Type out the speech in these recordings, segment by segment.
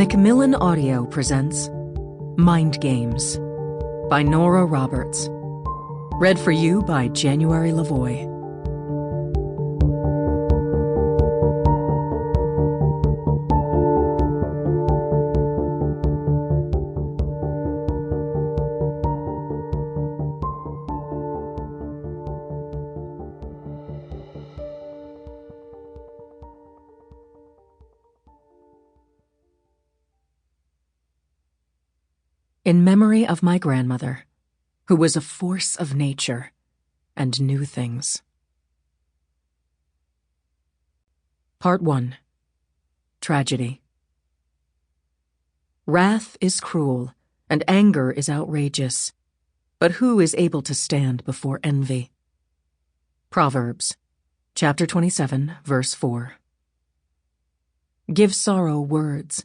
Macmillan Audio presents Mind Games by Nora Roberts. Read for you by January LaVoy. In memory of my grandmother, who was a force of nature and knew things. Part 1. Tragedy. Wrath is cruel, and anger is outrageous, but who is able to stand before envy? Proverbs, chapter 27, verse 4. Give sorrow words.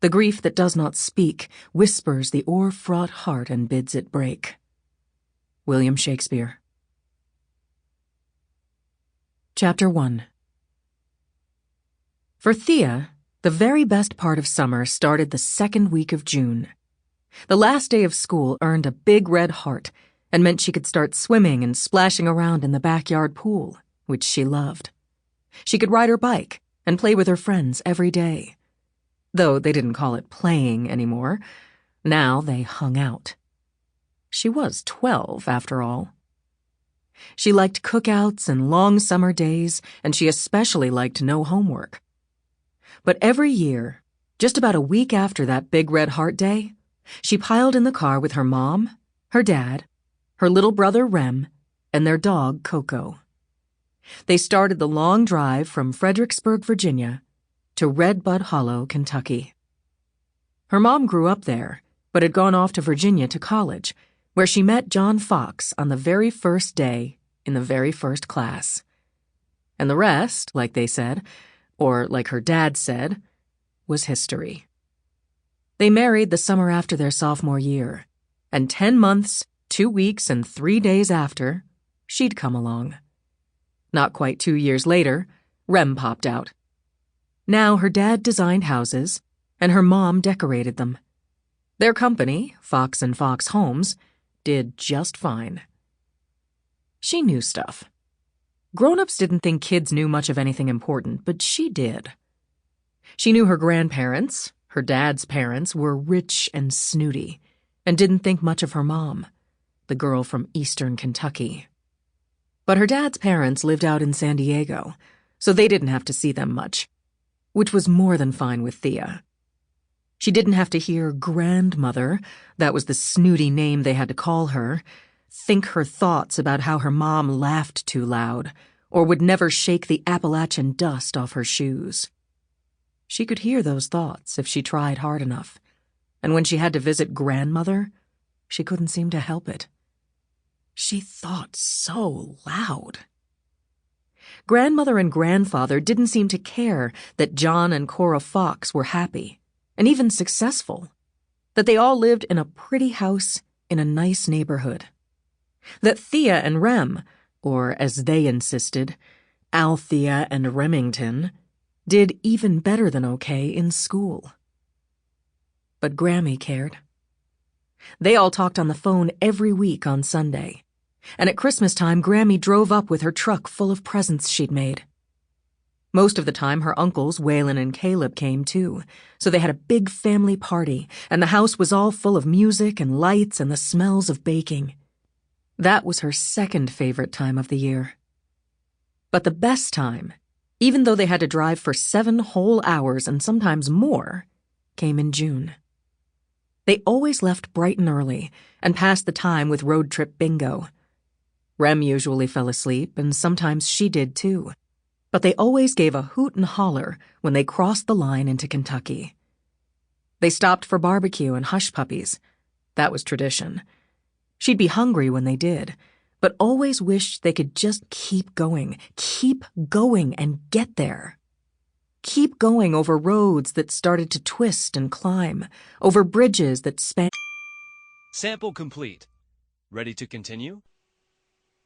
The grief that does not speak whispers the o'er-fraught heart and bids it break. William Shakespeare. Chapter 1. For Thea, the very best part of summer started the second week of June. The last day of school earned a big red heart and meant she could start swimming and splashing around in the backyard pool, which she loved. She could ride her bike and play with her friends every day. Though they didn't call it playing anymore. Now they hung out. She was 12, after all. She liked cookouts and long summer days, and she especially liked no homework. But every year, just about a week after that big red heart day, she piled in the car with her mom, her dad, her little brother Rem, and their dog Coco. They started the long drive from Fredericksburg, Virginia, to Red Bud Hollow, Kentucky. Her mom grew up there, but had gone off to Virginia to college, where she met John Fox on the very first day in the very first class. And the rest, like they said, or like her dad said, was history. They married the summer after their sophomore year, and 10 months, 2 weeks, and 3 days after, she'd come along. Not quite 2 years later, Rem popped out. Now her dad designed houses, and her mom decorated them. Their company, Fox & Fox Homes, did just fine. She knew stuff. Grown-ups didn't think kids knew much of anything important, but she did. She knew her grandparents, her dad's parents, were rich and snooty, and didn't think much of her mom, the girl from eastern Kentucky. But her dad's parents lived out in San Diego, so they didn't have to see them much, which was more than fine with Thea. She didn't have to hear grandmother, that was the snooty name they had to call her, think her thoughts about how her mom laughed too loud, or would never shake the Appalachian dust off her shoes. She could hear those thoughts if she tried hard enough, and when she had to visit grandmother, she couldn't seem to help it. She thought so loud. Grandmother and grandfather didn't seem to care that John and Cora Fox were happy, and even successful, that they all lived in a pretty house in a nice neighborhood, that Thea and Rem, or as they insisted, Althea and Remington, did even better than okay in school. But Grammie cared. They all talked on the phone every week on Sunday. And at Christmas time, Grammie drove up with her truck full of presents she'd made. Most of the time, her uncles, Waylon and Caleb, came too, so they had a big family party, and the house was all full of music and lights and the smells of baking. That was her second favorite time of the year. But the best time, even though they had to drive for 7 whole hours and sometimes more, came in June. They always left bright and early and passed the time with road trip bingo. Rem usually fell asleep, and sometimes she did too. But they always gave a hoot and holler when they crossed the line into Kentucky. They stopped for barbecue and hush puppies. That was tradition. She'd be hungry when they did, but always wished they could just keep going and get there. Keep going over roads that started to twist and climb, over bridges that span. Sample complete. Ready to continue?